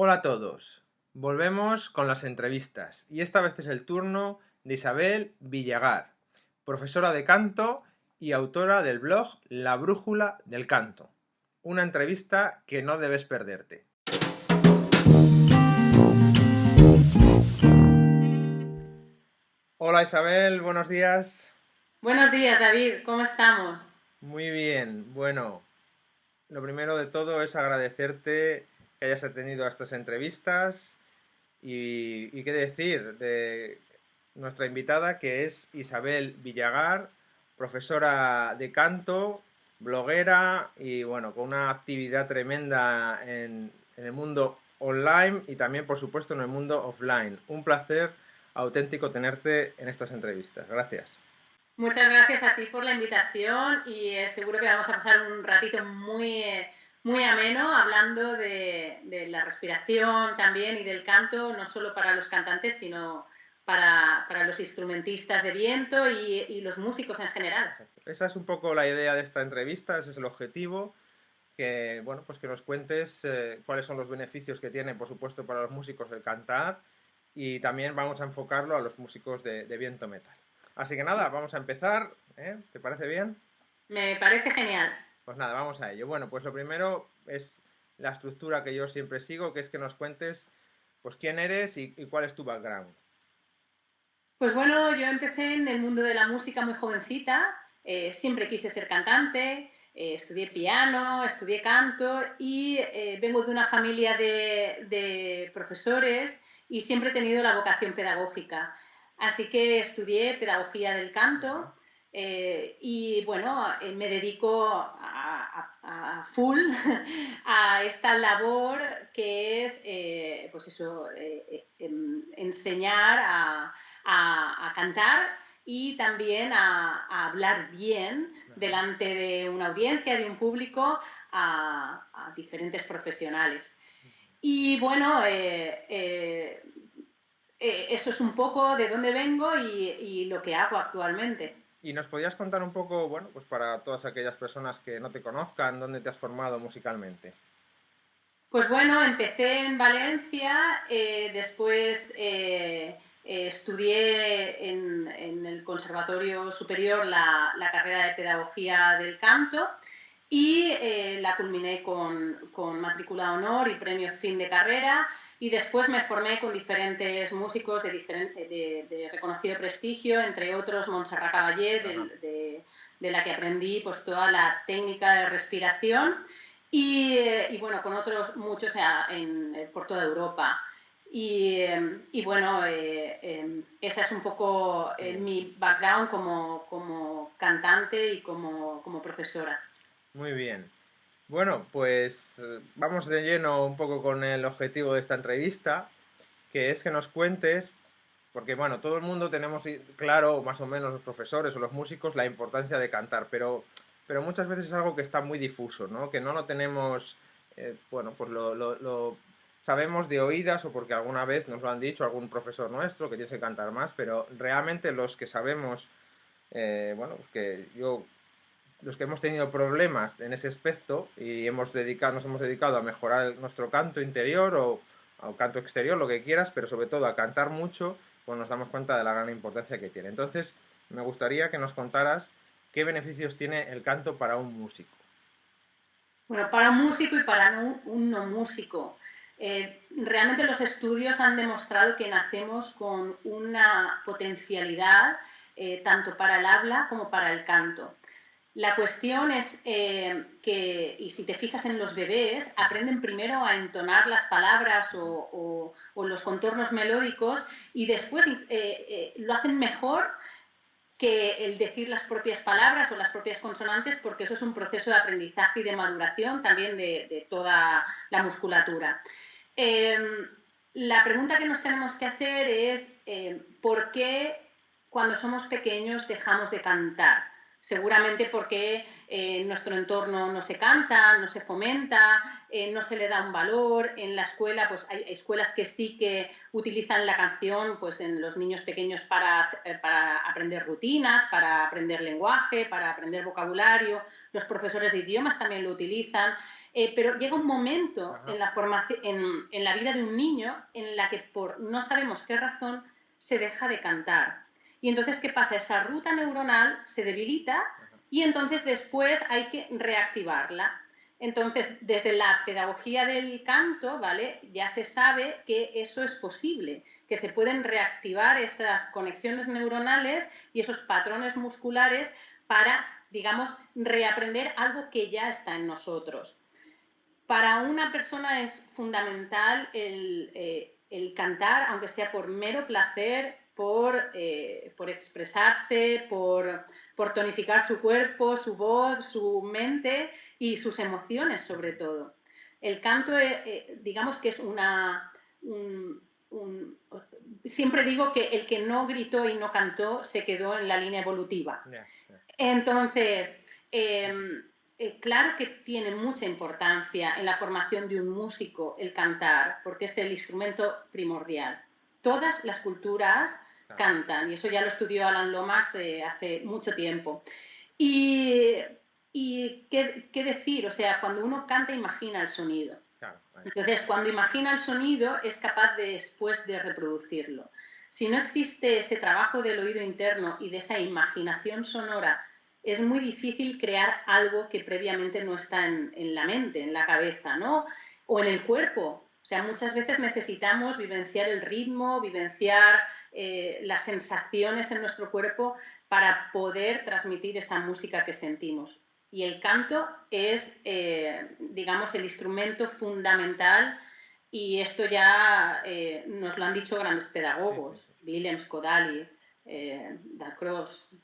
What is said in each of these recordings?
Hola a todos. Volvemos con las entrevistas y esta vez es el turno de Isabel Villagar, profesora de canto y autora del blog La Brújula del Canto. Una entrevista que no debes perderte. Hola Isabel, buenos días. Buenos días, David, ¿cómo estamos? Muy bien, bueno, lo primero de todo es agradecerte que hayas atendido a estas entrevistas y qué decir de nuestra invitada, que es Isabel Villagar, profesora de canto, bloguera y bueno, con una actividad tremenda en el mundo online y también, por supuesto, en el mundo offline. Un placer auténtico tenerte en estas entrevistas. Gracias. Muchas gracias a ti por la invitación y seguro que vamos a pasar un ratito muy ameno hablando de la respiración también y del canto, no solo para los cantantes, sino para los instrumentistas de viento y los músicos en general. Esa es un poco la idea de esta entrevista, ese es el objetivo. Que, bueno, pues que nos cuentes cuáles son los beneficios que tiene, por supuesto, para los músicos el cantar y también vamos a enfocarlo a los músicos de viento metal. Así que nada, vamos a empezar, ¿eh? ¿Te parece bien? Me parece genial. Pues nada, vamos a ello. Bueno, pues lo primero es la estructura que yo siempre sigo, que es que nos cuentes pues quién eres y cuál es tu background. Pues bueno, yo empecé en el mundo de la música muy jovencita, siempre quise ser cantante, estudié piano, estudié canto y vengo de una familia de profesores y siempre he tenido la vocación pedagógica. Así que estudié pedagogía del Ajá. canto y bueno, me dedico a full a esta labor que es, pues eso, enseñar a cantar y también a hablar bien Ajá. delante de una audiencia, de un público, a diferentes profesionales. Y bueno, eso es un poco de dónde vengo y lo que hago actualmente. Y nos podías contar un poco, bueno, pues para todas aquellas personas que no te conozcan, dónde te has formado musicalmente. Pues bueno, empecé en Valencia, después estudié en el Conservatorio Superior la carrera de Pedagogía del Canto y la culminé con matrícula de honor y premio fin de carrera y después me formé con diferentes músicos de reconocido prestigio, entre otros Montserrat Caballé, Ajá. de la que aprendí pues toda la técnica de respiración y bueno, con otros muchos por toda Europa. Y bueno, esa es un poco Qué bien. mi background como cantante y como profesora. Muy bien. Bueno, pues vamos de lleno un poco con el objetivo de esta entrevista, que es que nos cuentes, porque bueno, todo el mundo tenemos claro, más o menos los profesores o los músicos, la importancia de cantar, pero muchas veces es algo que está muy difuso, ¿no? Que no lo tenemos, bueno, pues lo sabemos de oídas o porque alguna vez nos lo han dicho algún profesor nuestro que tienes que cantar más, pero realmente los que sabemos, bueno, pues que yo los que hemos tenido problemas en ese aspecto y nos hemos dedicado a mejorar nuestro canto interior o al canto exterior, lo que quieras, pero sobre todo a cantar mucho, pues nos damos cuenta de la gran importancia que tiene. Entonces, me gustaría que nos contaras qué beneficios tiene el canto para un músico. Bueno, para un músico y para un no músico. Realmente los estudios han demostrado que nacemos con una potencialidad tanto para el habla como para el canto. La cuestión es y si te fijas en los bebés, aprenden primero a entonar las palabras o los contornos melódicos y después lo hacen mejor que el decir las propias palabras o las propias consonantes, porque eso es un proceso de aprendizaje y de maduración también de toda la musculatura. Eh, la pregunta que nos tenemos que hacer es ¿por qué cuando somos pequeños dejamos de cantar? Seguramente porque en nuestro entorno no se canta, no se fomenta, no se le da un valor. En la escuela, pues hay escuelas que sí que utilizan la canción pues, en los niños pequeños para aprender rutinas, para aprender lenguaje, para aprender vocabulario. Los profesores de idiomas también lo utilizan. Pero llega un momento Ajá. en la formación, en la vida de un niño en la que por no sabemos qué razón se deja de cantar. Y entonces, ¿qué pasa? Esa ruta neuronal se debilita Ajá. y entonces después hay que reactivarla. Entonces, desde la pedagogía del canto, ¿vale? Ya se sabe que eso es posible, que se pueden reactivar esas conexiones neuronales y esos patrones musculares para, digamos, reaprender algo que ya está en nosotros. Para una persona es fundamental el cantar, aunque sea por mero placer, por expresarse, por tonificar su cuerpo, su voz, su mente y sus emociones sobre todo. El canto, digamos que es siempre digo que el que no gritó y no cantó se quedó en la línea evolutiva. Yeah, yeah. Entonces, claro que tiene mucha importancia en la formación de un músico el cantar, porque es el instrumento primordial. Todas las culturas Claro, cantan, y eso ya lo estudió Alan Lomax hace mucho tiempo. Y, ¿qué decir? O sea, cuando uno canta, imagina el sonido. claro. Ahí está. Entonces, cuando imagina el sonido, es capaz después de reproducirlo. Si no existe ese trabajo del oído interno y de esa imaginación sonora, es muy difícil crear algo que previamente no está en la mente, en la cabeza, ¿no? O en el cuerpo. O sea, muchas veces necesitamos vivenciar el ritmo, vivenciar las sensaciones en nuestro cuerpo para poder transmitir esa música que sentimos. Y el canto es, digamos, el instrumento fundamental y esto ya nos lo han dicho grandes Sí, sí, pedagogos, sí. Willems, Kodály, Dalcroze.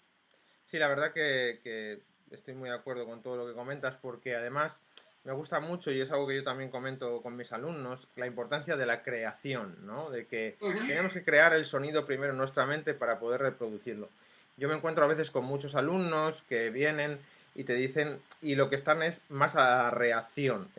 Sí, la verdad que estoy muy de acuerdo con todo lo que comentas porque además me gusta mucho y es algo que yo también comento con mis alumnos, la importancia de la creación, ¿no? De que Uh -huh. tenemos que crear el sonido primero en nuestra mente para poder reproducirlo. Yo me encuentro a veces con muchos alumnos que vienen y te dicen, y lo que están es más a la reacción.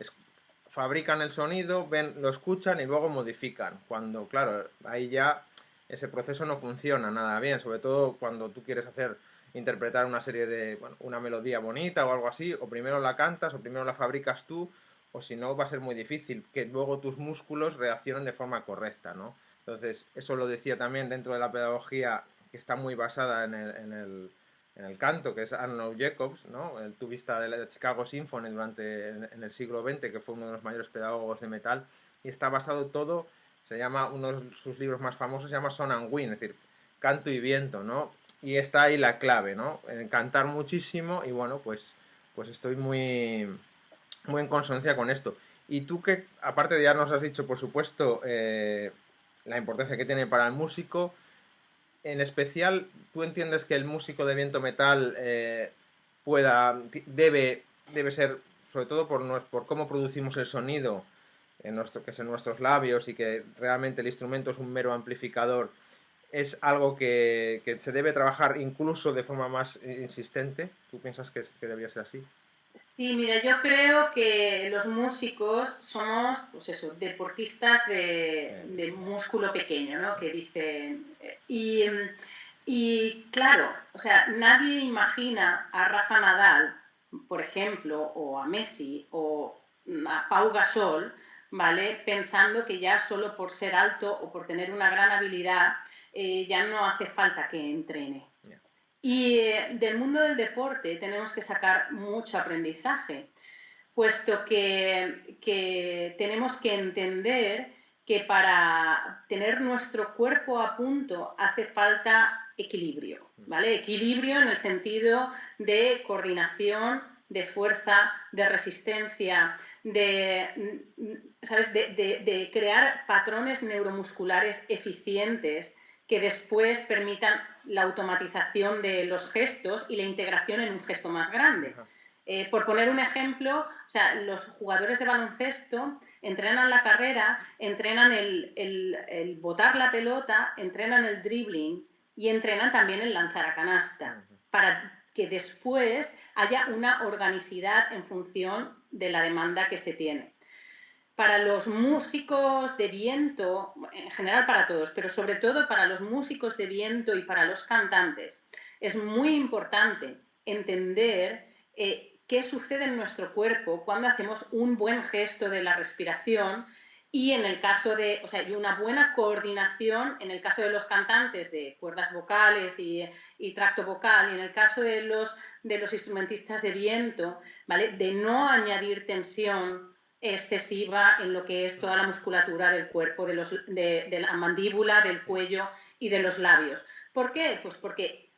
Fabrican el sonido, ven, lo escuchan y luego modifican. Cuando, claro, ahí ya ese proceso no funciona nada bien, sobre todo cuando tú quieres hacer interpretar una serie de, bueno, una melodía bonita o algo así, o primero la cantas o primero la fabricas tú, o si no va a ser muy difícil que luego tus músculos reaccionen de forma correcta, ¿no? Entonces, eso lo decía también dentro de la pedagogía que está muy basada en el canto, que es Arnold Jacobs, ¿no? El tubista de la Chicago Symphony durante en el siglo XX, que fue uno de los mayores pedagogos de metal, y está basado todo, se llama, uno de sus libros más famosos se llama Son and Wind, es decir, canto y viento, ¿no? Y está ahí la clave, ¿no? En cantar muchísimo y bueno, pues estoy muy en consonancia con esto. Y tú que, aparte de ya nos has dicho, por supuesto, la importancia que tiene para el músico, en especial, ¿tú entiendes que el músico de viento metal debe ser, sobre todo por cómo producimos el sonido, que es en nuestros labios y que realmente el instrumento es un mero amplificador, es algo que se debe trabajar incluso de forma más insistente? ¿Tú piensas que debería ser así? Sí, mira, yo creo que los músicos somos, pues eso, deportistas de músculo pequeño, ¿no? Que dicen. Y claro, o sea, nadie imagina a Rafa Nadal, por ejemplo, o a Messi, o a Pau Gasol, ¿vale? Pensando que ya solo por ser alto o por tener una gran habilidad ya no hace falta que entrene. Yeah. Y del mundo del deporte tenemos que sacar mucho aprendizaje, puesto que tenemos que entender que para tener nuestro cuerpo a punto hace falta equilibrio, ¿vale? Equilibrio en el sentido de coordinación, de fuerza, de resistencia, ¿sabes? De crear patrones neuromusculares eficientes que después permitan la automatización de los gestos y la integración en un gesto más grande. Por poner un ejemplo, o sea, los jugadores de baloncesto entrenan la carrera, entrenan el botar la pelota, entrenan el dribbling y entrenan también el lanzar a canasta, para que después haya una organicidad en función de la demanda que se tiene. Para los músicos de viento, en general para todos, pero sobre todo para los músicos de viento y para los cantantes, es muy importante entender qué sucede en nuestro cuerpo cuando hacemos un buen gesto de la respiración y en el caso de, o sea, y una buena coordinación en el caso de los cantantes de cuerdas vocales y tracto vocal, y en el caso de los instrumentistas de viento, ¿vale? De no añadir tensión excesiva en lo que es toda la musculatura del cuerpo, de la mandíbula, del cuello y de los labios. ¿Por qué? Pues porque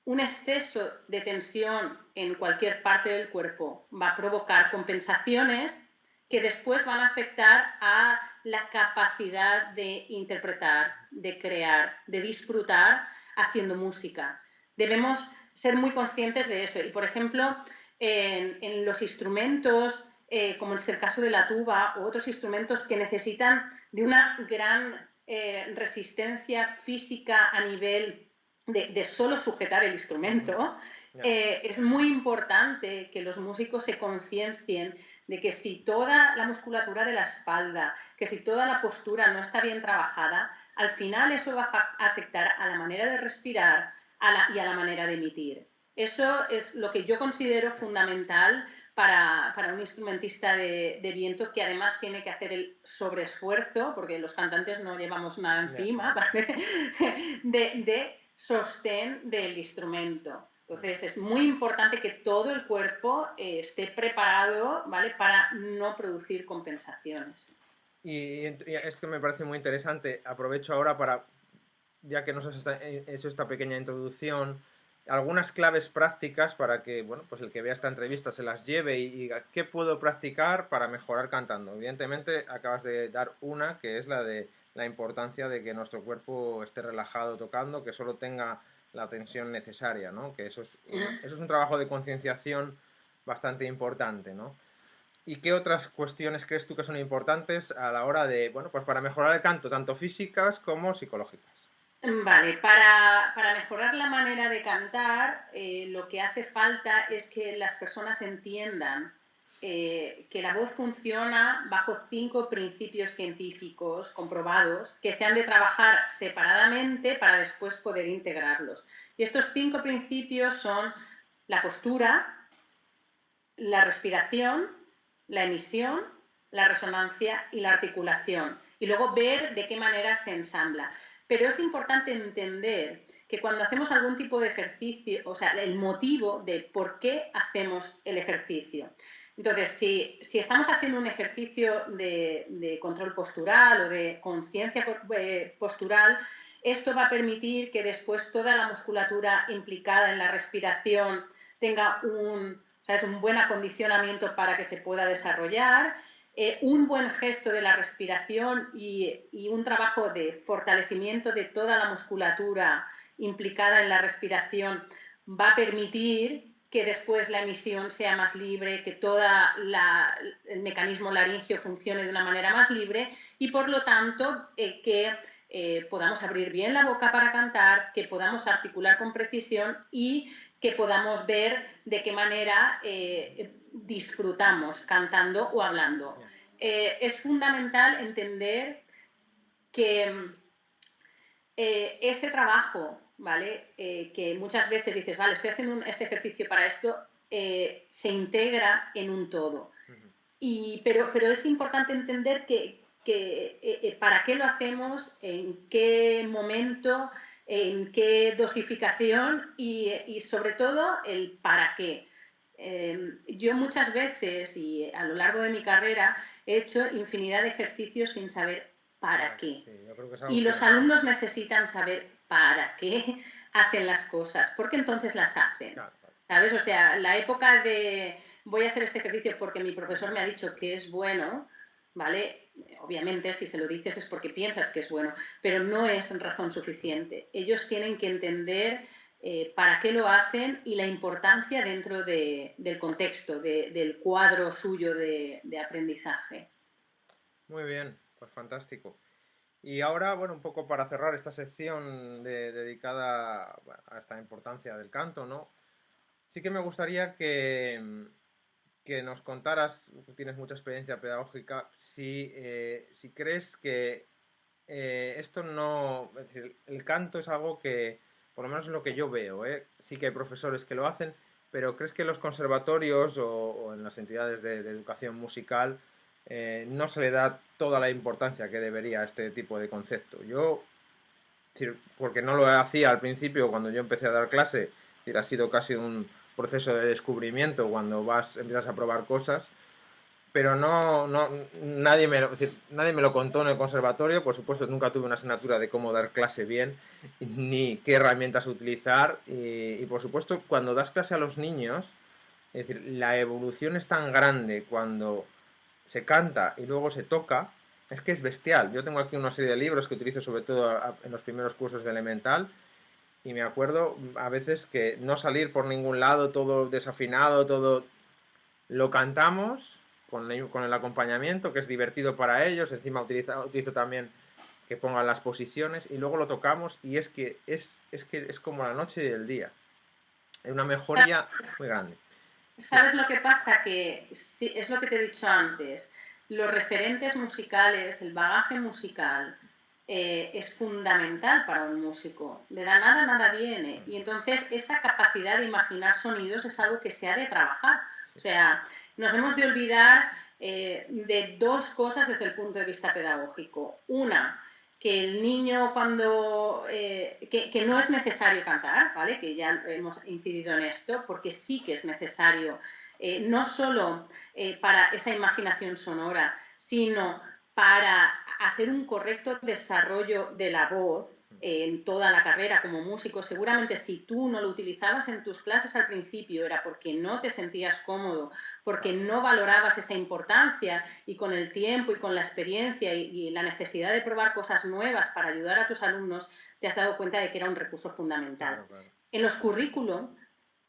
un exceso de tensión en cualquier parte del cuerpo va a provocar compensaciones que después van a afectar a la capacidad de interpretar, de crear, de disfrutar haciendo música. Debemos ser muy conscientes de eso. Y, por ejemplo, en los instrumentos, como es el caso de la tuba u otros instrumentos que necesitan de una gran resistencia física a nivel de solo sujetar el instrumento, es muy importante que los músicos se conciencien de que si toda la musculatura de la espalda, que si toda la postura no está bien trabajada, al final eso va a afectar a la manera de respirar y a la manera de emitir. Eso es lo que yo considero fundamental para un instrumentista de viento, que además tiene que hacer el sobreesfuerzo, porque los cantantes no llevamos nada encima, ¿vale? de sostén del instrumento. Entonces es muy importante que todo el cuerpo esté preparado, ¿vale? Para no producir compensaciones. Y esto me parece muy interesante. Aprovecho ahora para, ya que nos has hecho esta pequeña introducción, algunas claves prácticas para que, bueno, pues el que vea esta entrevista se las lleve y diga qué puedo practicar para mejorar cantando. Evidentemente acabas de dar una, que es la de la importancia de que nuestro cuerpo esté relajado tocando, que solo tenga la tensión necesaria, ¿no? Que eso es un trabajo de concienciación bastante importante, ¿no? ¿Y qué otras cuestiones crees tú que son importantes a la hora de, bueno, pues para mejorar el canto, tanto físicas como psicológicas? Vale, para mejorar la manera de cantar, lo que hace falta es que las personas entiendan que la voz funciona bajo 5 principios científicos comprobados que se han de trabajar separadamente para después poder integrarlos. Y estos 5 principios son la postura, la respiración, la emisión, la resonancia y la articulación. Y luego ver de qué manera se ensambla. Pero es importante entender que cuando hacemos algún tipo de ejercicio, o sea, el motivo de por qué hacemos el ejercicio. Entonces, si estamos haciendo un ejercicio de control postural o de conciencia postural, esto va a permitir que después toda la musculatura implicada en la respiración tenga un buen acondicionamiento para que se pueda desarrollar. Un buen gesto de la respiración y un trabajo de fortalecimiento de toda la musculatura implicada en la respiración va a permitir que después la emisión sea más libre, que todo el mecanismo laringio funcione de una manera más libre y, por lo tanto, que podamos abrir bien la boca para cantar, que podamos articular con precisión y que podamos ver de qué manera disfrutamos cantando o hablando. Es fundamental entender que este trabajo, ¿vale? Que muchas veces dices, vale, estoy haciendo este ejercicio para esto, se integra en un todo. Pero es importante entender que para qué lo hacemos, en qué momento, en qué dosificación y sobre todo el para qué. Yo muchas veces y a lo largo de mi carrera he hecho infinidad de ejercicios sin saber para qué. Sí, yo creo que es Y los alumnos necesitan saber para qué hacen las cosas, porque entonces las hacen. ¿Sabes? O sea, la época de voy a hacer este ejercicio porque mi profesor me ha dicho que es bueno, ¿vale? Obviamente, si se lo dices es porque piensas que es bueno, pero no es razón suficiente. Ellos tienen que entender para qué lo hacen y la importancia dentro del contexto, del cuadro suyo de aprendizaje. Muy bien, pues fantástico. Y ahora, bueno, un poco para cerrar esta sección dedicada a esta importancia del canto, ¿no? Sí que me gustaría que nos contaras, tienes mucha experiencia pedagógica, si crees que esto no... Es decir, el canto es algo que, por lo menos es lo que yo veo, sí que hay profesores que lo hacen, pero ¿crees que en los conservatorios o en las entidades de educación musical no se le da toda la importancia que debería a este tipo de concepto? Yo, porque no lo hacía al principio cuando yo empecé a dar clase, ha sido casi un proceso de descubrimiento cuando empiezas a probar cosas, pero nadie me lo contó en el conservatorio. Por supuesto, nunca tuve una asignatura de cómo dar clase bien, ni qué herramientas utilizar, y por supuesto, cuando das clase a los niños, es decir, la evolución es tan grande cuando se canta y luego se toca, es que es bestial. Yo tengo aquí una serie de libros que utilizo sobre todo en los primeros cursos de elemental, y me acuerdo a veces que no salir por ningún lado, todo desafinado, todo lo cantamos con el acompañamiento, que es divertido para ellos. Encima utilizo también que pongan las posiciones, y luego lo tocamos, y es que es como la noche y el día. Es una mejoría muy grande. ¿Sabes lo que pasa? Que sí, es lo que te he dicho antes. Los referentes musicales, el bagaje musical, es fundamental para un músico. De la nada, nada viene. Y entonces esa capacidad de imaginar sonidos es algo que se ha de trabajar. O sea, nos hemos de olvidar de dos cosas desde el punto de vista pedagógico. Una, que el niño cuando... que no es necesario cantar, ¿vale? Que ya hemos incidido en esto, porque sí que es necesario, no solo para esa imaginación sonora, sino para hacer un correcto desarrollo de la voz en toda la carrera como músico. Seguramente si tú no lo utilizabas en tus clases al principio era porque no te sentías cómodo, porque no valorabas esa importancia, y con el tiempo y con la experiencia y la necesidad de probar cosas nuevas para ayudar a tus alumnos, te has dado cuenta de que era un recurso fundamental. Claro. En los currículum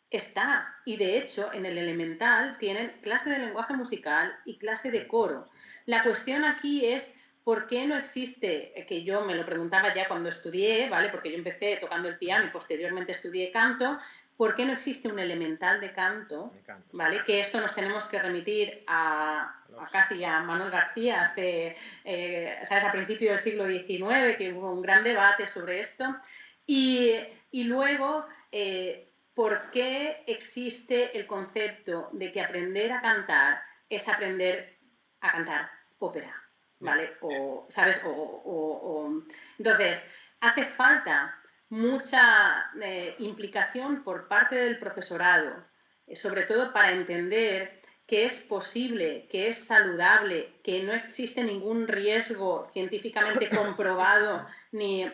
está, y de hecho en el elemental tienen clase de lenguaje musical y clase de coro. La cuestión aquí es por qué no existe, que yo me lo preguntaba ya cuando estudié, ¿vale? Porque yo empecé tocando el piano y posteriormente estudié canto. ¿Por qué no existe un elemental de canto? ¿Vale? Que esto nos tenemos que remitir a casi a Manuel García, ¿sabes? A principios del siglo XIX, que hubo un gran debate sobre esto. Y luego, ¿por qué existe el concepto de que aprender a cantar es aprender a cantar ópera? ¿Vale? O, ¿sabes? Entonces, hace falta mucha implicación por parte del profesorado, sobre todo para entender que es posible, que es saludable, que no existe ningún riesgo científicamente comprobado, ni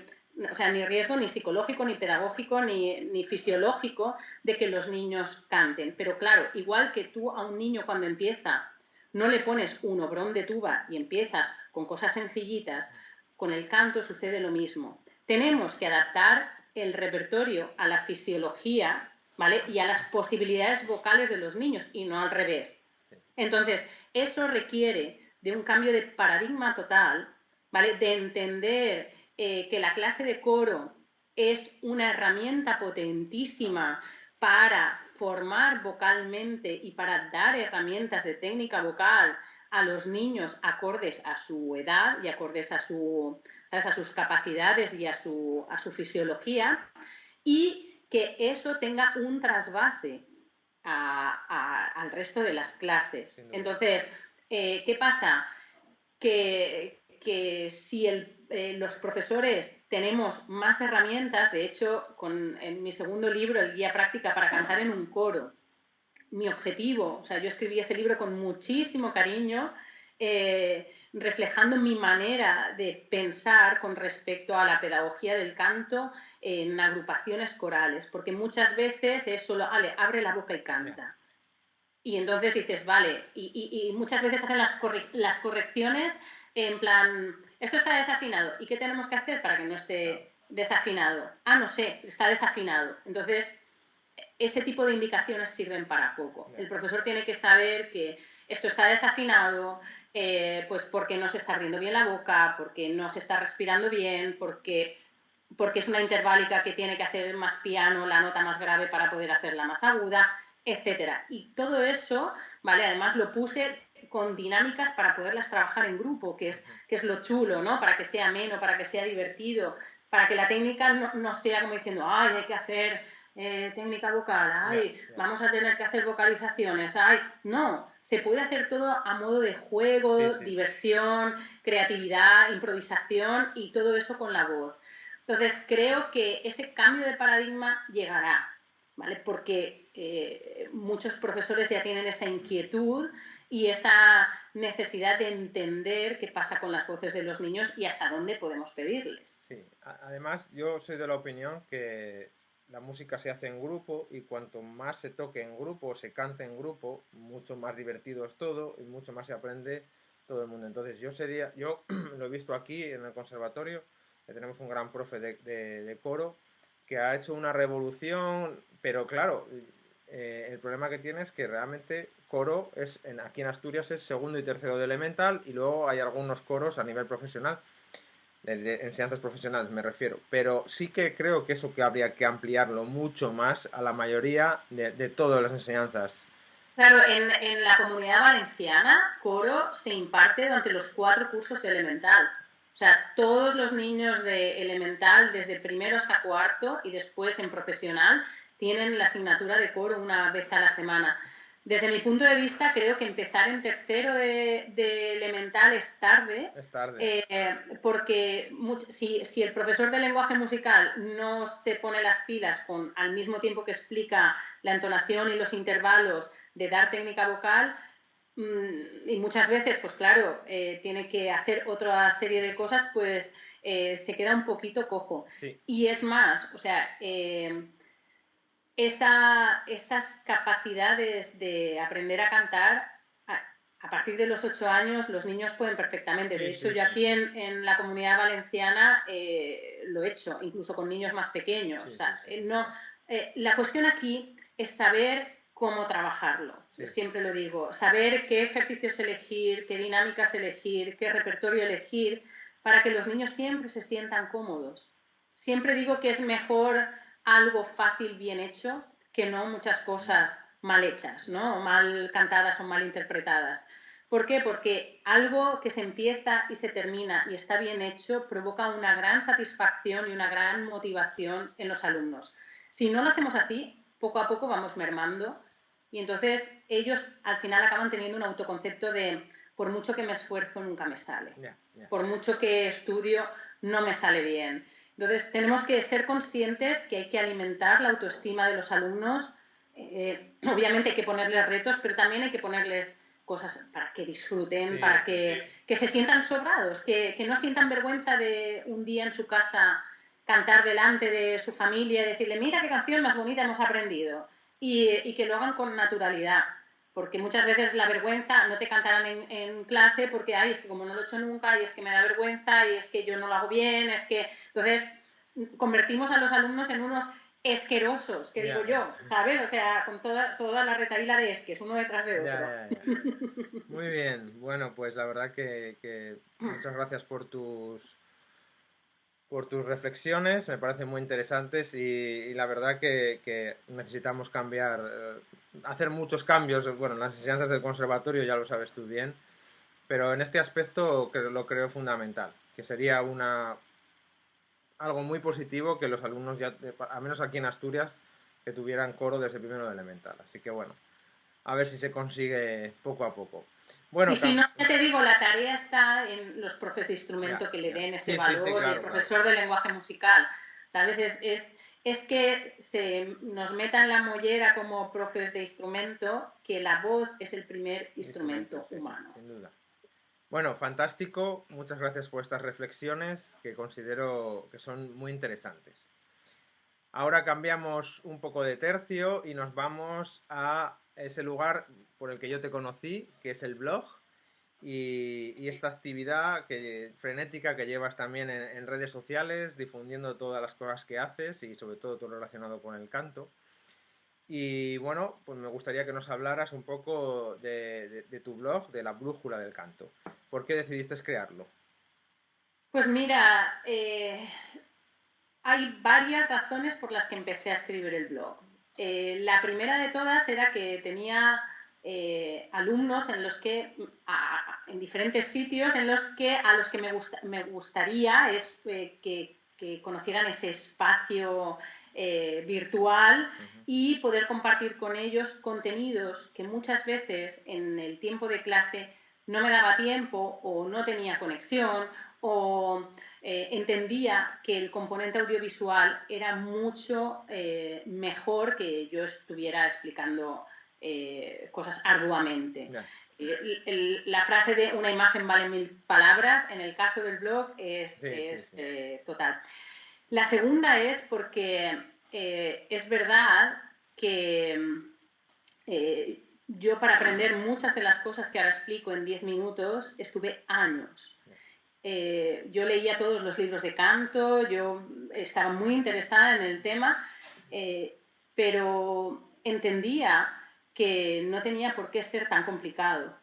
riesgo ni psicológico, ni pedagógico, ni fisiológico de que los niños canten. Pero claro, igual que tú a un niño cuando empieza no le pones un obrón de tuba y empiezas con cosas sencillitas, con el canto sucede lo mismo. Tenemos que adaptar el repertorio a la fisiología, ¿vale? Y a las posibilidades vocales de los niños, y no al revés. Entonces, eso requiere de un cambio de paradigma total, ¿vale? De entender que la clase de coro es una herramienta potentísima para formar vocalmente y para dar herramientas de técnica vocal a los niños acordes a su edad y acordes a sus capacidades y a su fisiología, y que eso tenga un trasvase al resto de las clases. Entonces, ¿qué pasa? Que si los profesores tenemos más herramientas, de hecho, en mi segundo libro, el Guía Práctica para Cantar en un Coro, mi objetivo, o sea, yo escribí ese libro con muchísimo cariño, reflejando mi manera de pensar con respecto a la pedagogía del canto en agrupaciones corales, porque muchas veces es solo, vale, abre la boca y canta. Y entonces dices, vale, y muchas veces hacen las correcciones en plan, esto está desafinado, ¿y qué tenemos que hacer para que no esté desafinado? Ah, no sé, está desafinado. Entonces, ese tipo de indicaciones sirven para poco. El profesor tiene que saber que esto está desafinado, pues porque no se está abriendo bien la boca, porque no se está respirando bien, porque es una interválica que tiene que hacer más piano, la nota más grave para poder hacerla más aguda, etcétera. Y todo eso, ¿vale? Además lo puse con dinámicas para poderlas trabajar en grupo, que es lo chulo, ¿no? Para que sea ameno, para que sea divertido, para que la técnica no sea como diciendo, ay, hay que hacer técnica vocal, ay, vamos a tener que hacer vocalizaciones, ay, no, se puede hacer todo a modo de juego, diversión, creatividad, improvisación y todo eso con la voz. Entonces, creo que ese cambio de paradigma llegará, ¿vale? Porque muchos profesores ya tienen esa inquietud y esa necesidad de entender qué pasa con las voces de los niños y hasta dónde podemos pedirles. Sí, además yo soy de la opinión que la música se hace en grupo y cuanto más se toque en grupo, se cante en grupo, mucho más divertido es todo y mucho más se aprende todo el mundo. Entonces yo lo he visto aquí en el conservatorio, que tenemos un gran profe de coro que ha hecho una revolución, pero claro, el problema que tiene es que realmente coro aquí en Asturias es segundo y tercero de elemental y luego hay algunos coros a nivel profesional de enseñanzas profesionales me refiero, pero sí que creo que eso que habría que ampliarlo mucho más a la mayoría de todas las enseñanzas. Claro, en la Comunidad Valenciana, coro se imparte durante los 4 cursos de elemental. O sea, todos los niños de elemental, desde primero hasta cuarto y después en profesional, tienen la asignatura de coro una vez a la semana. Desde mi punto de vista, creo que empezar en tercero de elemental es tarde. Es tarde. Porque si el profesor de lenguaje musical no se pone las pilas al mismo tiempo que explica la entonación y los intervalos de dar técnica vocal, y muchas veces, pues claro, tiene que hacer otra serie de cosas, pues se queda un poquito cojo. Sí. Y es más, o sea, esas capacidades de aprender a cantar, a partir de los 8 años los niños pueden perfectamente. De hecho, yo aquí en la Comunidad Valenciana lo he hecho, incluso con niños más pequeños. La cuestión aquí es saber cómo trabajarlo. Siempre lo digo, saber qué ejercicios elegir, qué dinámicas elegir, qué repertorio elegir, para que los niños siempre se sientan cómodos. Siempre digo que es mejor algo fácil, bien hecho, que no muchas cosas mal hechas, ¿no? O mal cantadas o mal interpretadas. ¿Por qué? Porque algo que se empieza y se termina y está bien hecho provoca una gran satisfacción y una gran motivación en los alumnos. Si no lo hacemos así, poco a poco vamos mermando y entonces ellos al final acaban teniendo un autoconcepto de por mucho que me esfuerzo nunca me sale. Por mucho que estudio no me sale bien. Entonces tenemos que ser conscientes que hay que alimentar la autoestima de los alumnos. Obviamente hay que ponerles retos, pero también hay que ponerles cosas para que disfruten, para que se sientan sobrados, que no sientan vergüenza de un día en su casa cantar delante de su familia y decirle, mira qué canción más bonita hemos aprendido, y que lo hagan con naturalidad, porque muchas veces la vergüenza no te cantarán en clase porque, ay, es que como no lo he hecho nunca y es que me da vergüenza y es que yo no lo hago bien, es que... Entonces convertimos a los alumnos en unos esquerosos, que digo yo, ¿sabes? O sea, con toda la retahíla de esques, uno detrás de otro. Muy bien, bueno, pues la verdad que muchas gracias por tus reflexiones, me parecen muy interesantes y la verdad que necesitamos cambiar, hacer muchos cambios, bueno, en las enseñanzas del conservatorio ya lo sabes tú bien, pero en este aspecto lo creo fundamental, que sería algo muy positivo que los alumnos ya, al menos aquí en Asturias, que tuvieran coro desde primero de elemental. Así que bueno, a ver si se consigue poco a poco. Bueno, y si no, ya te digo, la tarea está en los profes de instrumento que le den ese valor, claro, y el profesor de lenguaje musical, ¿sabes? Es que se nos meta en la mollera como profes de instrumento que la voz es el primer instrumento humano. Sin duda. Bueno, fantástico. Muchas gracias por estas reflexiones que considero que son muy interesantes. Ahora cambiamos un poco de tercio y nos vamos a ese lugar por el que yo te conocí, que es el blog, y esta actividad frenética que llevas también en redes sociales, difundiendo todas las cosas que haces y sobre todo todo relacionado con el canto. Y bueno, pues me gustaría que nos hablaras un poco de tu blog, de la Brújula del Canto. ¿Por qué decidiste crearlo? Pues mira, hay varias razones por las que empecé a escribir el blog. La primera de todas era que tenía alumnos en los que, en diferentes sitios, en los que a los que me gustaría es que que conocieran ese espacio virtual y poder compartir con ellos contenidos que muchas veces en el tiempo de clase no me daba tiempo o no tenía conexión o entendía que el componente audiovisual era mucho mejor que yo estuviera explicando cosas arduamente. Ya. La frase de una imagen vale 1000 palabras, en el caso del blog es total. La segunda es porque es verdad que yo para aprender muchas de las cosas que ahora explico en 10 minutos estuve años. Yo leía todos los libros de canto, yo estaba muy interesada en el tema, pero entendía que no tenía por qué ser tan complicado.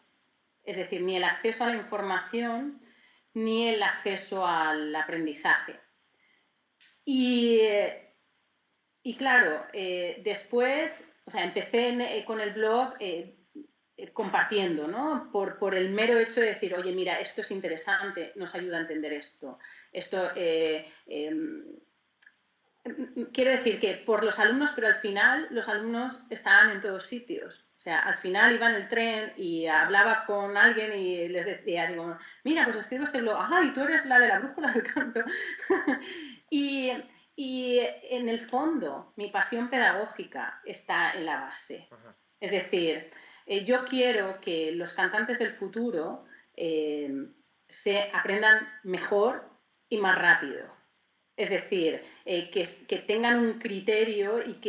Es decir, ni el acceso a la información ni el acceso al aprendizaje. Y claro, después, o sea, empecé con el blog compartiendo, ¿no? Por el mero hecho de decir, oye, mira, esto es interesante, nos ayuda a entender esto. Quiero decir que por los alumnos, pero al final los alumnos estaban en todos sitios. O sea, al final iba en el tren y hablaba con alguien y les decía, digo, mira, pues escribo este blog, ajá, y tú eres la de la brújula del canto. y en el fondo, mi pasión pedagógica está en la base. Es decir, yo quiero que los cantantes del futuro se aprendan mejor y más rápido. Es decir, que tengan un criterio y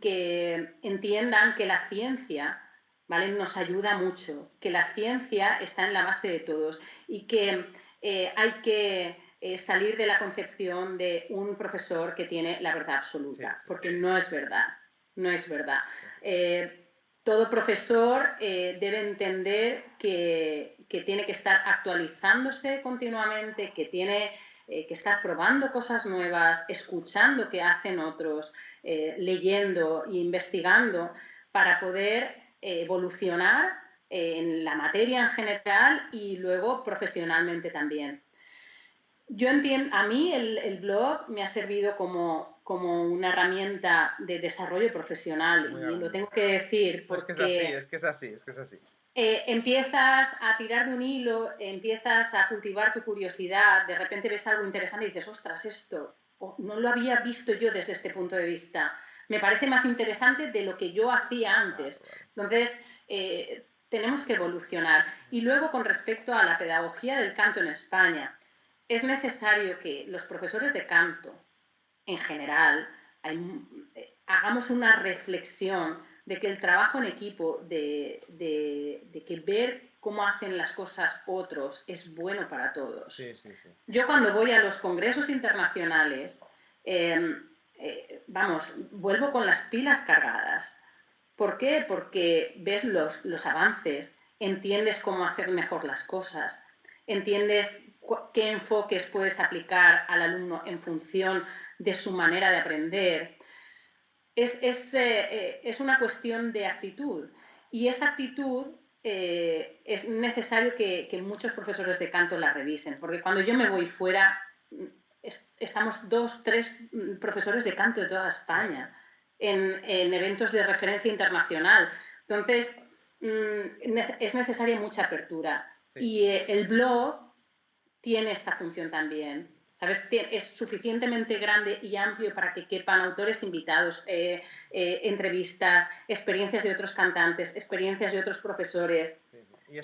que entiendan que la ciencia, ¿vale?, nos ayuda mucho, que la ciencia está en la base de todos y que hay que salir de la concepción de un profesor que tiene la verdad absoluta, porque no es verdad, no es verdad. Todo profesor debe entender que tiene que estar actualizándose continuamente, que tiene que estar probando cosas nuevas, escuchando qué hacen otros, leyendo e investigando para poder evolucionar en la materia en general y luego profesionalmente también. Yo entiendo, a mí el blog me ha servido como una herramienta de desarrollo profesional y lo tengo que decir porque es que es así. empiezas a tirar de un hilo, empiezas a cultivar tu curiosidad, de repente ves algo interesante y dices, ostras, esto no lo había visto yo desde este punto de vista, me parece más interesante de lo que yo hacía antes. Entonces, tenemos que evolucionar. Y luego, con respecto a la pedagogía del canto en España, es necesario que los profesores de canto, en general, hagamos una reflexión de que el trabajo en equipo, de que ver cómo hacen las cosas otros es bueno para todos. Sí. Yo cuando voy a los congresos internacionales, vuelvo con las pilas cargadas. ¿Por qué? Porque ves los avances, entiendes cómo hacer mejor las cosas, entiendes qué enfoques puedes aplicar al alumno en función de su manera de aprender. Es una cuestión de actitud y esa actitud es necesario que muchos profesores de canto la revisen, porque cuando yo me voy fuera estamos 2, 3 profesores de canto de toda España en eventos de referencia internacional. Entonces es necesaria mucha apertura y el blog tiene esta función también. ¿Sabes? Es suficientemente grande y amplio para que quepan autores invitados, entrevistas, experiencias de otros cantantes, experiencias de otros profesores. Y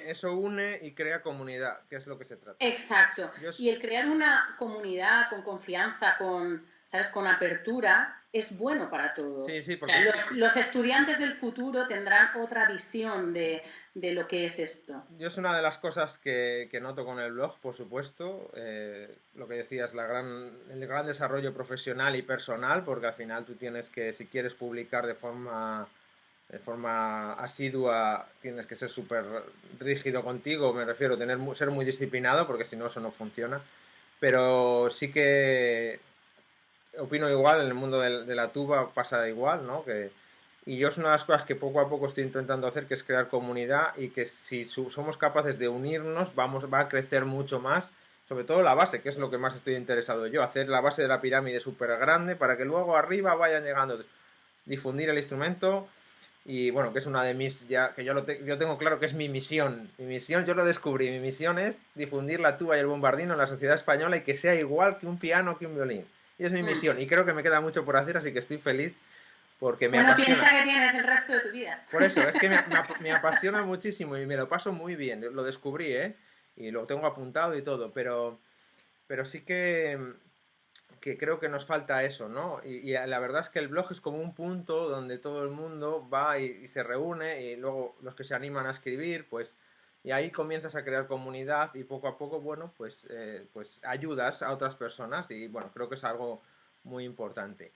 eso une y crea comunidad, que es lo que se trata. Exacto. Y el crear una comunidad con confianza, ¿sabes?, con apertura, es bueno para todos. Sí, porque los estudiantes del futuro tendrán otra visión de lo que es esto. Yo es una de las cosas que noto con el blog, por supuesto, lo que decías, el gran desarrollo profesional y personal, porque al final tú tienes que, si quieres publicar de forma asidua, tienes que ser súper rígido contigo, me refiero, ser muy disciplinado, porque si no eso no funciona. Pero sí que opino igual, en el mundo de la tuba pasa igual, ¿no? Y yo es una de las cosas que poco a poco estoy intentando hacer, que es crear comunidad y que si somos capaces de unirnos, va a crecer mucho más sobre todo la base, que es lo que más estoy interesado yo, hacer la base de la pirámide súper grande para que luego arriba vayan llegando, difundir el instrumento. Y bueno, que es una de mis, ya que yo tengo claro que es mi misión. Mi misión, yo lo descubrí, mi misión es difundir la tuba y el bombardino en la sociedad española y que sea igual que un piano, que un violín. Y es mi misión. Y creo que me queda mucho por hacer, así que estoy feliz porque me Bueno, apasiona. piensa que tienes el resto de tu vida. Por eso, es que me apasiona muchísimo y me lo paso muy bien. Lo descubrí, ¿eh? Y lo tengo apuntado y todo, pero sí que creo que nos falta eso, ¿no? Y la verdad es que el blog es como un punto donde todo el mundo va y se reúne y luego los que se animan a escribir, pues, y ahí comienzas a crear comunidad y poco a poco, bueno, pues ayudas a otras personas y bueno, creo que es algo muy importante.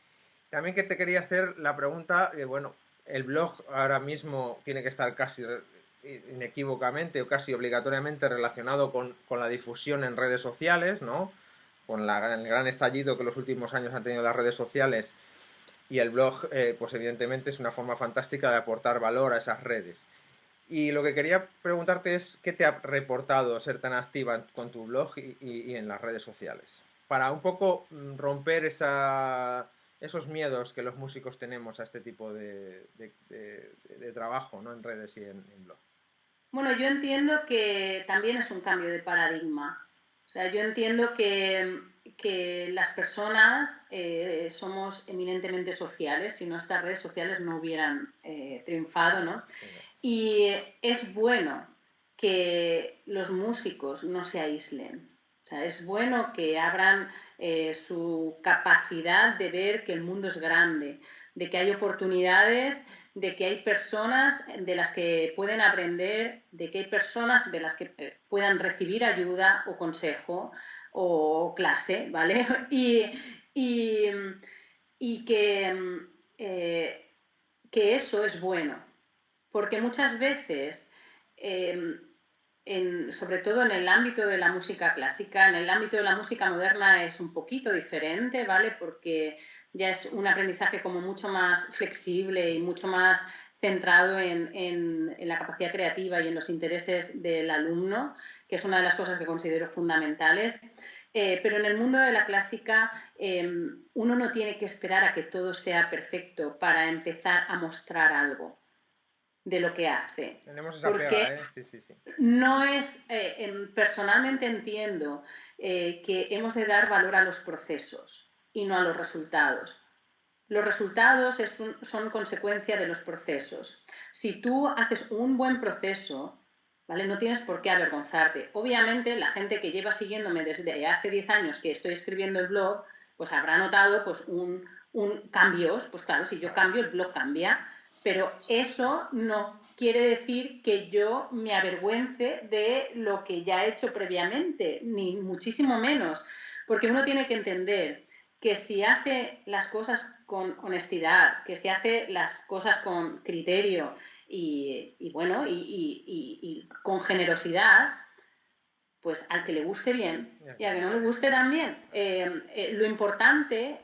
También que te quería hacer la pregunta, bueno, el blog ahora mismo tiene que estar casi inequívocamente o casi obligatoriamente relacionado con la difusión en redes sociales, ¿no? Con el gran estallido que los últimos años han tenido las redes sociales y el blog, pues evidentemente es una forma fantástica de aportar valor a esas redes. Y lo que quería preguntarte es qué te ha reportado ser tan activa con tu blog y en las redes sociales. Para un poco romper esos miedos que los músicos tenemos a este tipo de trabajo, ¿no? En redes y en blog. Bueno, yo entiendo que también es un cambio de paradigma. O sea, yo entiendo que las personas somos eminentemente sociales, si no estas redes sociales no hubieran triunfado, ¿no? Y es bueno que los músicos no se aíslen. O sea, es bueno que abran su capacidad de ver que el mundo es grande, de que hay oportunidades, de que hay personas de las que pueden aprender, de que hay personas de las que puedan recibir ayuda o consejo o clase, ¿vale? Y, y que eso es bueno, porque muchas veces, sobre todo en el ámbito de la música clásica, en el ámbito de la música moderna es un poquito diferente, ¿vale? Porque ya es un aprendizaje como mucho más flexible y mucho más centrado en la capacidad creativa y en los intereses del alumno, que es una de las cosas que considero fundamentales. Pero en el mundo de la clásica uno no tiene que esperar a que todo sea perfecto para empezar a mostrar algo de lo que hace. Tenemos esa Porque pega, ¿eh? Sí, sí, sí. no es, personalmente entiendo que hemos de dar valor a los procesos y no a los resultados. Los resultados son consecuencia de los procesos. Si tú haces un buen proceso, ¿vale? No tienes por qué avergonzarte. Obviamente, la gente que lleva siguiéndome desde hace 10 años que estoy escribiendo el blog, pues habrá notado pues, cambios. Pues claro, si yo cambio, el blog cambia. Pero eso no quiere decir que yo me avergüence de lo que ya he hecho previamente, ni muchísimo menos. Porque uno tiene que entender que si hace las cosas con honestidad, que si hace las cosas con criterio y bueno, y con generosidad, pues al que le guste bien y al que no le guste también. Lo importante,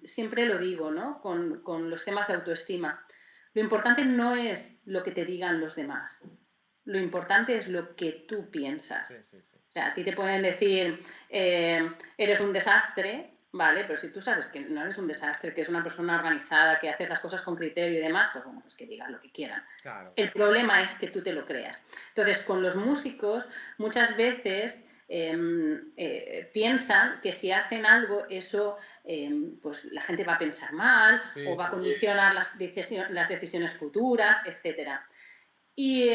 siempre lo digo, ¿no? Con los temas de autoestima, lo importante no es lo que te digan los demás, lo importante es lo que tú piensas. Sí, sí, sí. O sea, a ti te pueden decir, eres un desastre, ¿vale? Pero si tú sabes que no eres un desastre, que es una persona organizada, que hace las cosas con criterio y demás, pues bueno, pues que digan lo que quieran. Claro. El problema es que tú te lo creas. Entonces, con los músicos, muchas veces piensan que si hacen algo, eso pues la gente va a pensar mal, Sí, o va a sí. condicionar las decisiones futuras, etcétera. Y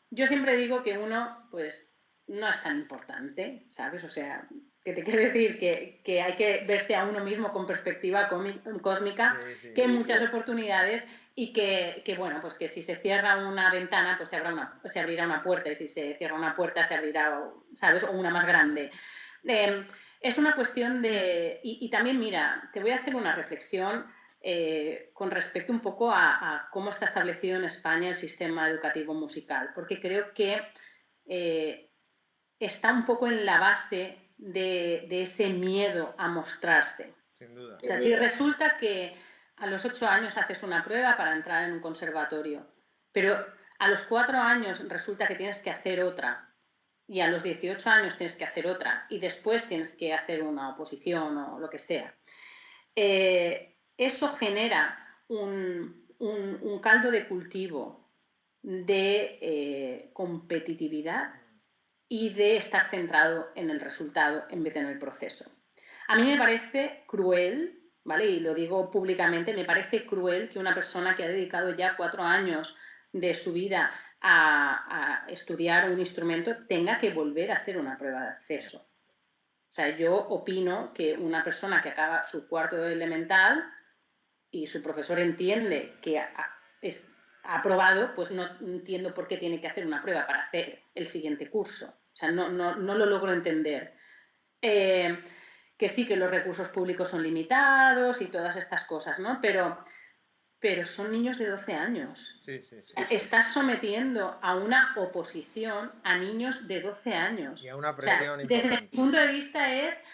yo siempre digo que uno, pues, no es tan importante, ¿sabes? O sea, que te quiero decir que hay que verse a uno mismo con perspectiva cósmica, Sí, sí. que hay muchas oportunidades y que, bueno, pues que si se cierra una ventana, pues se abrirá una puerta, y si se cierra una puerta se abrirá, ¿sabes? O una más grande. Es una cuestión de... Y también, mira, te voy a hacer una reflexión con respecto un poco a cómo está establecido en España el sistema educativo musical, porque creo que está un poco en la base de ese miedo a mostrarse. Sin duda. O sea, si resulta que a los 8 años haces una prueba para entrar en un conservatorio, pero a los 4 años resulta que tienes que hacer otra, y a los 18 años tienes que hacer otra y después tienes que hacer una oposición o lo que sea, eso genera un caldo de cultivo de competitividad y de estar centrado en el resultado en vez de en el proceso. A mí me parece cruel, ¿vale? Y lo digo públicamente, me parece cruel que una persona que ha dedicado ya 4 años de su vida a estudiar un instrumento tenga que volver a hacer una prueba de acceso. O sea, yo opino que una persona que acaba su cuarto de elemental y su profesor entiende que ha aprobado, pues no entiendo por qué tiene que hacer una prueba para hacer el siguiente curso. O sea, no lo logro entender. Que sí, que los recursos públicos son limitados y todas estas cosas, ¿no? Pero son niños de 12 años. Sí. Estás sometiendo a una oposición a niños de 12 años. Y a una presión importante. Desde mi punto de vista es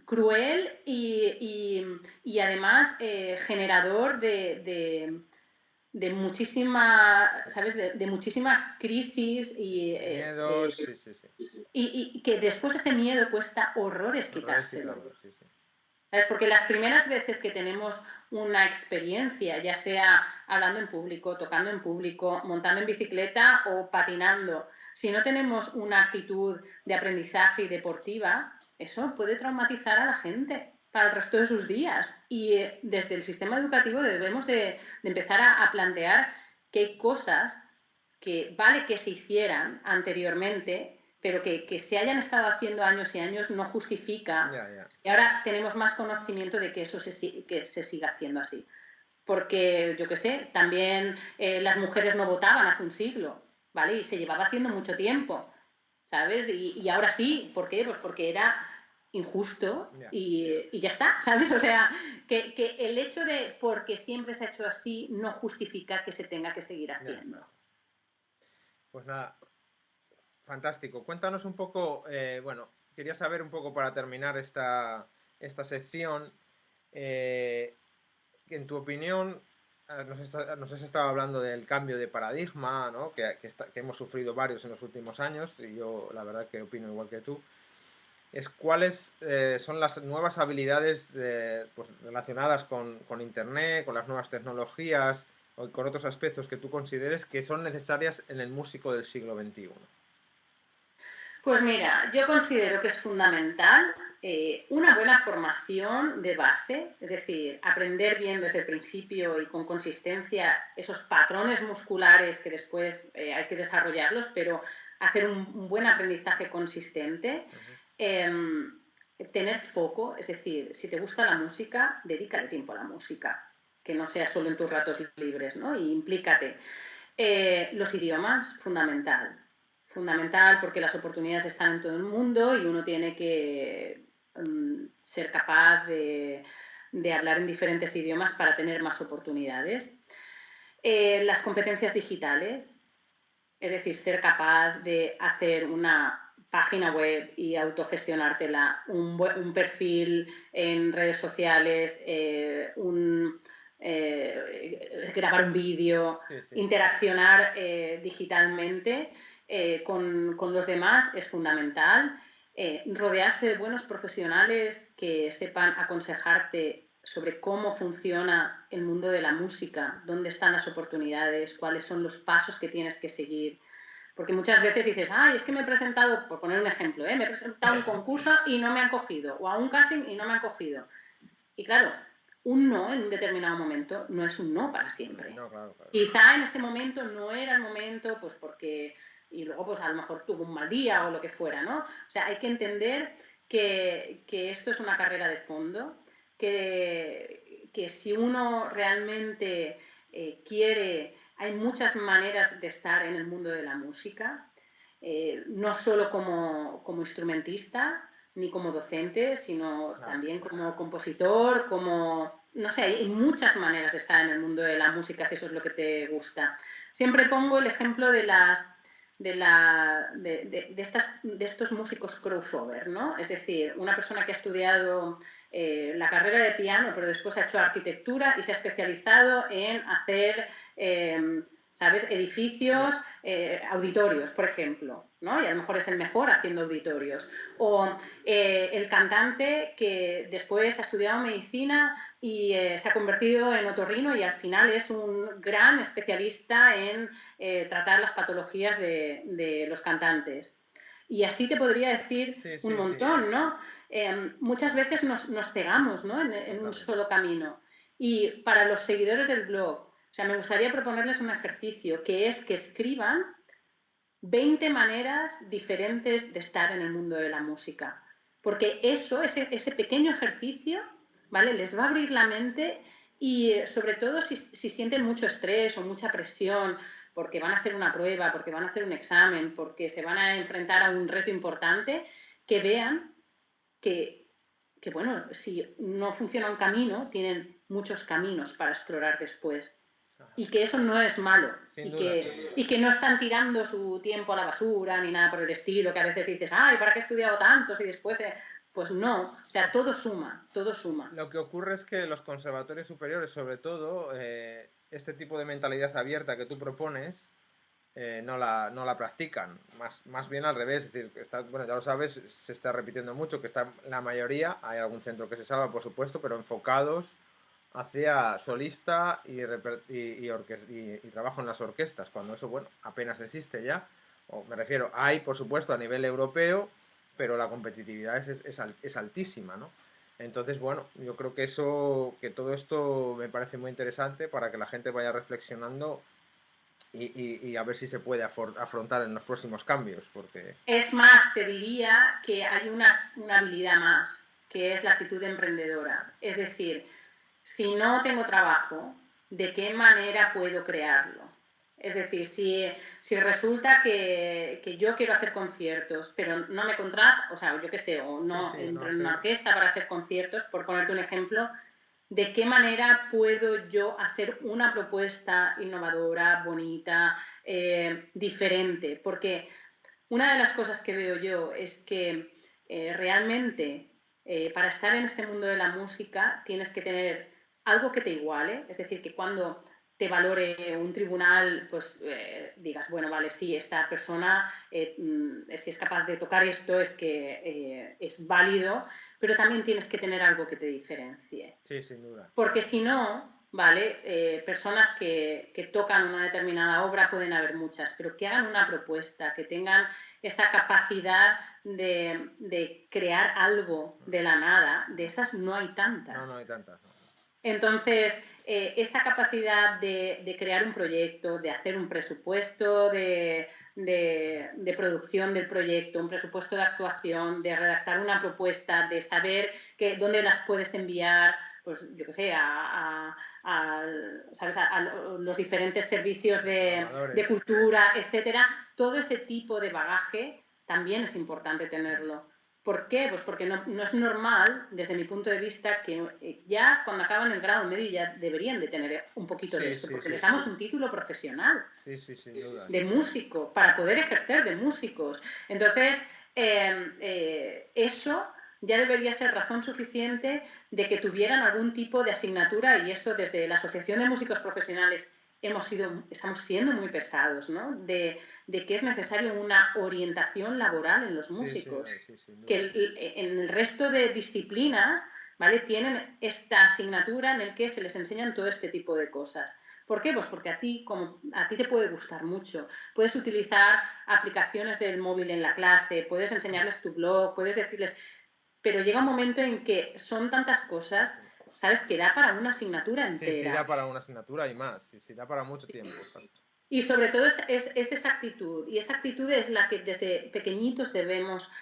cruel y además generador de muchísima, ¿sabes? De muchísima crisis y miedos, sí. Y que después ese miedo cuesta horrores quitárselo. Sí. ¿Sabes? Porque las primeras veces que tenemos una experiencia, ya sea hablando en público, tocando en público, montando en bicicleta o patinando, si no tenemos una actitud de aprendizaje y deportiva, eso puede traumatizar a la gente para el resto de sus días. Y desde el sistema educativo debemos de empezar a plantear que hay cosas que vale que se hicieran anteriormente, pero que se hayan estado haciendo años y años no justifica. Y ahora tenemos más conocimiento de que eso se siga haciendo así. Porque, yo qué sé, también las mujeres no votaban hace un siglo, ¿vale? Y se llevaba haciendo mucho tiempo, ¿sabes? Y ahora sí, ¿por qué? Pues porque era injusto y ya está, ¿sabes? O sea, que el hecho de porque siempre se ha hecho así no justifica que se tenga que seguir haciendo. Pues nada, fantástico. Cuéntanos un poco, bueno, quería saber un poco para terminar esta sección, en tu opinión, nos has estado hablando del cambio de paradigma, ¿no? que hemos sufrido varios en los últimos años, y yo la verdad que opino igual que tú. ¿Cuáles son las nuevas habilidades pues, relacionadas con Internet, con las nuevas tecnologías o con otros aspectos que tú consideres que son necesarias en el músico del siglo XXI? Pues mira, yo considero que es fundamental una buena formación de base, es decir, aprender bien desde el principio y con consistencia esos patrones musculares que después hay que desarrollarlos, pero hacer un buen aprendizaje consistente. Tener foco, es decir, si te gusta la música, dedícale tiempo a la música, que no sea solo en tus ratos libres, ¿no? Y implícate. Los idiomas, fundamental porque las oportunidades están en todo el mundo y uno tiene que ser capaz de hablar en diferentes idiomas para tener más oportunidades. Las competencias digitales, es decir, ser capaz de hacer una página web y autogestionártela, un perfil en redes sociales, grabar un vídeo, interaccionar digitalmente con los demás es fundamental. Rodearse de buenos profesionales que sepan aconsejarte sobre cómo funciona el mundo de la música, dónde están las oportunidades, cuáles son los pasos que tienes que seguir. Porque muchas veces dices, ay, es que me he presentado, por poner un ejemplo, me he presentado a un concurso y no me han cogido, o a un casting y no me han cogido. Y claro, un no en un determinado momento no es un no para siempre. No, claro. Quizá en ese momento no era el momento, pues porque... y luego pues a lo mejor tuvo un mal día o lo que fuera, ¿no? O sea, hay que entender que esto es una carrera de fondo, que si uno realmente quiere, hay muchas maneras de estar en el mundo de la música, no solo como instrumentista ni como docente, sino también como compositor, no sé, hay muchas maneras de estar en el mundo de la música si eso es lo que te gusta. Siempre pongo el ejemplo de estos músicos crossover, ¿no? Es decir, una persona que ha estudiado la carrera de piano, pero después ha hecho arquitectura y se ha especializado en hacer ¿sabes? Edificios, auditorios, por ejemplo, ¿no? Y a lo mejor es el mejor haciendo auditorios. O el cantante que después ha estudiado medicina y se ha convertido en otorrino y al final es un gran especialista en tratar las patologías de los cantantes. Y así te podría decir Sí, un sí, sí. montón, ¿no? Muchas veces nos cegamos, ¿no? en un solo camino. Y para los seguidores del blog, o sea, me gustaría proponerles un ejercicio que es que escriban 20 maneras diferentes de estar en el mundo de la música. Porque eso, ese pequeño ejercicio, ¿vale? Les va a abrir la mente y sobre todo si sienten mucho estrés o mucha presión porque van a hacer una prueba, porque van a hacer un examen, porque se van a enfrentar a un reto importante, que vean que bueno, si no funciona un camino, tienen muchos caminos para explorar después. Y que eso no es malo. Sin duda, sin duda. Y que no están tirando su tiempo a la basura ni nada por el estilo, que a veces dices, ay, ¿para qué he estudiado tanto? Si después, pues no, o sea, todo suma, todo suma. Lo que ocurre es que los conservatorios superiores, sobre todo, este tipo de mentalidad abierta que tú propones, no la practican. Más bien al revés. Es decir, bueno, ya lo sabes, se está repitiendo mucho que está la mayoría, hay algún centro que se salva, por supuesto, pero enfocados hacia solista y trabajo en las orquestas, cuando eso, bueno, apenas existe ya. O me refiero, hay, por supuesto, a nivel europeo, pero la competitividad es altísima, ¿no? Entonces, bueno, yo creo que todo esto me parece muy interesante para que la gente vaya reflexionando y a ver si se puede afrontar en los próximos cambios, porque... Es más, te diría que hay una habilidad más, que es la actitud emprendedora. Es decir, si no tengo trabajo, ¿de qué manera puedo crearlo? Es decir, si resulta que yo quiero hacer conciertos, pero no me contrato, o sea, yo qué sé, o no Sí, sí, entro no en sé. una orquesta para hacer conciertos, por ponerte un ejemplo, ¿de qué manera puedo yo hacer una propuesta innovadora, bonita, diferente? Porque una de las cosas que veo yo es que realmente para estar en este mundo de la música tienes que tener algo que te iguale, es decir, que cuando te valore un tribunal, pues digas, bueno, vale, sí, esta persona, si es capaz de tocar esto, es que es válido, pero también tienes que tener algo que te diferencie. Sí, sin duda. Porque si no, ¿vale? Personas que tocan una determinada obra pueden haber muchas, pero que hagan una propuesta, que tengan esa capacidad de crear algo de la nada, de esas no hay tantas. No hay tantas. No. Entonces, esa capacidad de crear un proyecto, de hacer un presupuesto de producción del proyecto, un presupuesto de actuación, de redactar una propuesta, de saber dónde las puedes enviar, pues yo qué sé, ¿sabes? A los diferentes servicios de cultura, etcétera, todo ese tipo de bagaje también es importante tenerlo. ¿Por qué? Pues porque no es normal, desde mi punto de vista, que ya cuando acaban el grado medio ya deberían de tener un poquito de esto, porque les damos un título profesional sin duda. de músico, para poder ejercer de músicos. Entonces, eso ya debería ser razón suficiente de que tuvieran algún tipo de asignatura, y eso desde la Asociación de Músicos Profesionales estamos siendo muy pesados, ¿no? De que es necesario una orientación laboral en los músicos, que en el resto de disciplinas, ¿vale? Tienen esta asignatura en la que se les enseñan todo este tipo de cosas. ¿Por qué? Pues porque a ti te puede gustar mucho. Puedes utilizar aplicaciones del móvil en la clase, puedes enseñarles tu blog, puedes decirles... Pero llega un momento en que son tantas cosas, ¿sabes? Que da para una asignatura entera. Sí, da para una asignatura y más. Sí, da para mucho tiempo. Y sobre todo es esa actitud. Y esa actitud es la que desde pequeñitos debemos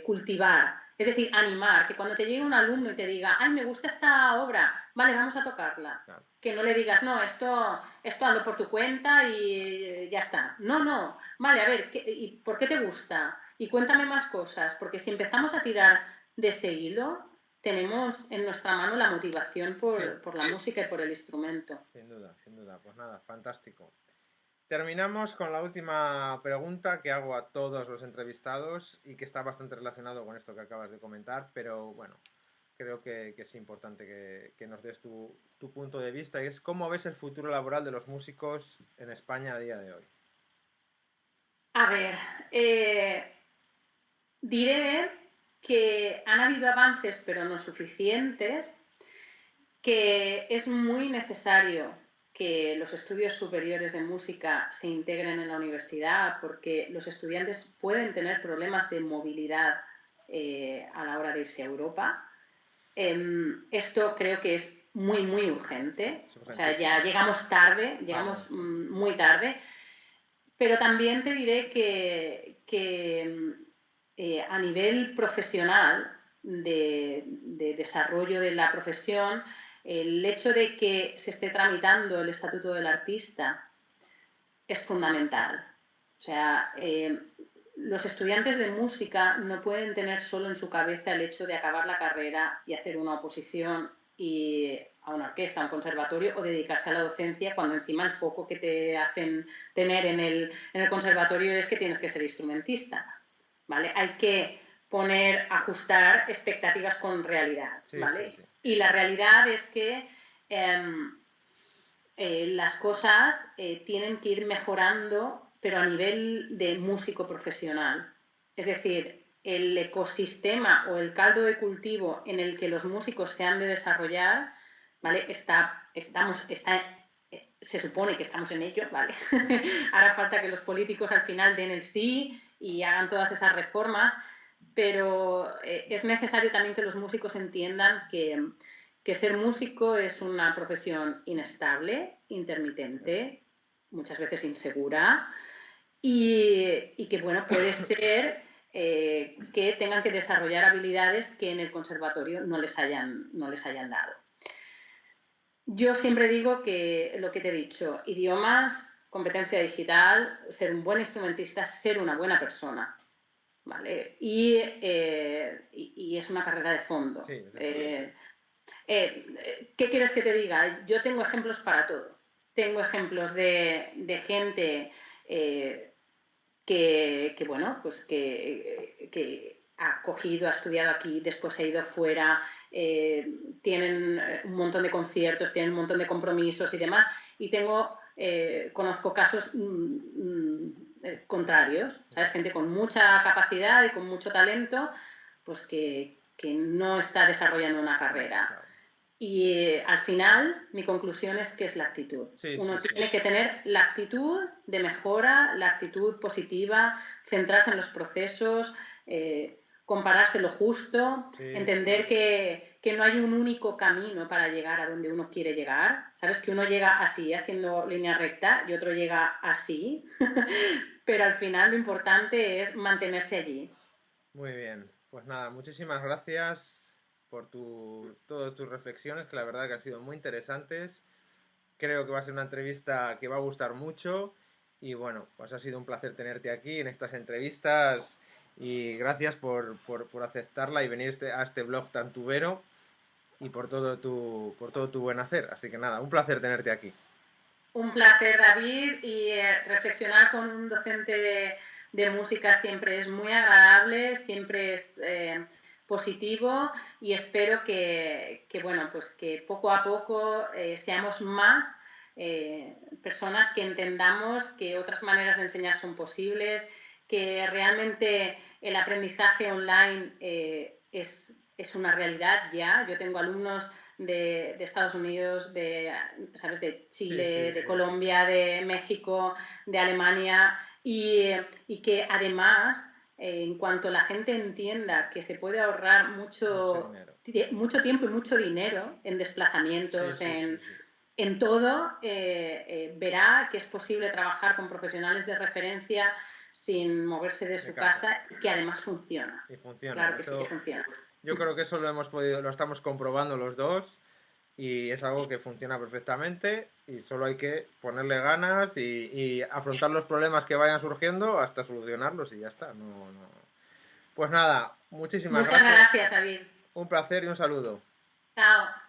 cultivar. Es decir, animar. Que cuando te llegue un alumno y te diga, ay, me gusta esta obra, vale, vamos a tocarla. Claro. Que no le digas, no, esto hazlo por tu cuenta y ya está. No. Vale, a ver, ¿y por qué te gusta? Y cuéntame más cosas. Porque si empezamos a tirar de ese hilo, tenemos en nuestra mano la motivación por la música y por el instrumento. Sin duda. Pues nada, fantástico. Terminamos con la última pregunta que hago a todos los entrevistados y que está bastante relacionado con esto que acabas de comentar, pero bueno, creo que es importante que nos des tu punto de vista, y es cómo ves el futuro laboral de los músicos en España a día de hoy. A ver, diré que han habido avances, pero no suficientes, que es muy necesario que los estudios superiores de música se integren en la universidad, porque los estudiantes pueden tener problemas de movilidad a la hora de irse a Europa. Esto creo que es muy, muy urgente. O sea, ya llegamos tarde, llegamos muy tarde. Pero también te diré que a nivel profesional, de desarrollo de la profesión, el hecho de que se esté tramitando el Estatuto del Artista es fundamental. O sea, los estudiantes de música no pueden tener solo en su cabeza el hecho de acabar la carrera y hacer una oposición a una orquesta, a un conservatorio, o dedicarse a la docencia, cuando encima el foco que te hacen tener en el conservatorio es que tienes que ser instrumentista, ¿vale? Hay que ajustar expectativas con realidad, ¿vale? Sí. Y la realidad es que las cosas tienen que ir mejorando, pero a nivel de músico profesional. Es decir, el ecosistema o el caldo de cultivo en el que los músicos se han de desarrollar, ¿vale? Se supone que estamos en ello, ¿vale? Ahora falta que los políticos al final den el sí y hagan todas esas reformas, pero es necesario también que los músicos entiendan que ser músico es una profesión inestable, intermitente, muchas veces insegura, y que, bueno, puede ser que tengan que desarrollar habilidades que en el conservatorio no les hayan dado. Yo siempre digo que lo que te he dicho, idiomas, competencia digital, ser un buen instrumentista, ser una buena persona, ¿vale? Y es una carrera de fondo. Sí, ¿qué quieres que te diga? Yo tengo ejemplos para todo. Tengo ejemplos de gente bueno, pues que ha cogido, ha estudiado aquí, después ha ido fuera, tienen un montón de conciertos, tienen un montón de compromisos y demás, y conozco casos contrarios, ¿sabes? Gente con mucha capacidad y con mucho talento, pues que no está desarrollando una carrera. Y al final, mi conclusión es que es la actitud. Uno tiene que tener la actitud de mejora, la actitud positiva, centrarse en los procesos, compararse lo justo, entender que no hay un único camino para llegar a donde uno quiere llegar. Sabes que uno llega así, haciendo línea recta, y otro llega así, pero al final lo importante es mantenerse allí. Muy bien, pues nada, muchísimas gracias por todas tus reflexiones, que la verdad que han sido muy interesantes. Creo que va a ser una entrevista que va a gustar mucho, y bueno, pues ha sido un placer tenerte aquí en estas entrevistas, y gracias por aceptarla y venir a este blog tan tubero, y por todo tu buen hacer. Así que nada, un placer tenerte aquí. Un placer, David, y reflexionar con un docente de música siempre es muy agradable, siempre es positivo, y espero que bueno, pues que poco a poco seamos más personas que entendamos que otras maneras de enseñar son posibles, que realmente el aprendizaje online es una realidad ya. Yo tengo alumnos de Estados Unidos, ¿sabes? De Chile, de Colombia, de México, de Alemania, y que además, en cuanto la gente entienda que se puede ahorrar mucho tiempo y mucho dinero en desplazamientos, en todo, verá que es posible trabajar con profesionales de referencia sin moverse de su casa, que además funciona. Y funciona. Claro que sí que funciona. Yo creo que eso lo estamos comprobando los dos, y es algo que funciona perfectamente, y solo hay que ponerle ganas y afrontar los problemas que vayan surgiendo hasta solucionarlos, y ya está. Pues nada, muchísimas gracias. Muchas gracias, David. Un placer y un saludo. Chao.